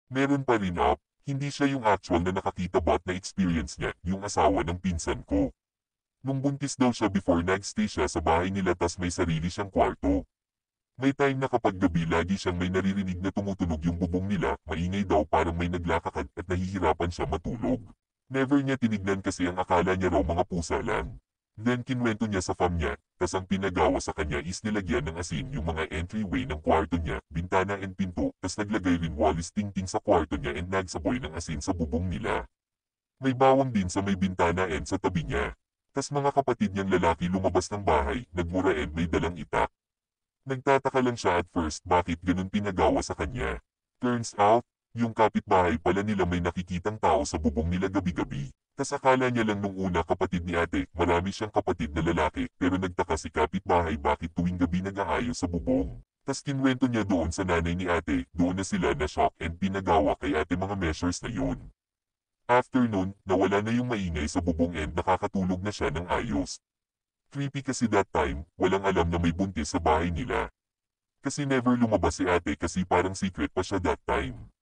Meron pa rin hindi siya yung actual na nakakita but na-experience niya, yung asawa ng pinsan ko. Nung buntis daw siya before nagstay siya sa bahay nila tas may sarili siyang kwarto. May time na kapag gabi lagi siyang may naririnig na tumutunog yung bubong nila, maingay daw parang may naglakakad at nahihirapan siya matulog. Never niya tinignan kasi ang akala niya raw mga pusa lang. Then kinwento niya sa fam niya, tas ang pinagawa sa kanya is nilagyan ng asin yung mga entryway ng kwarto niya, bintana and pinto, tas naglagay rin walis tingting sa kwarto niya and nagsaboy ng asin sa bubong nila. May bawang din sa may bintana and sa tabi niya. Tas mga kapatid niyang lalaki lumabas ng bahay, nagmura and may dalang itak. Nagtataka lang siya at first bakit ganun pinagawa sa kanya. Turns out, yung kapitbahay pala nila may nakikitang tao sa bubong nila gabi-gabi. Tas akala niya lang nung una kapatid ni ate, marami siyang kapatid na lalaki, pero nagtaka si kapitbahay bakit tuwing gabi nag-aayos sa bubong. Tas kinwento niya doon sa nanay ni ate, doon na sila na shock and pinagawa kay ate mga measures na yun. After nun, nawala na yung maingay sa bubong and nakakatulog na siya ng ayos. Creepy kasi that time, walang alam na may buntis sa bahay nila. Kasi never lumabas si ate kasi parang secret pa siya that time.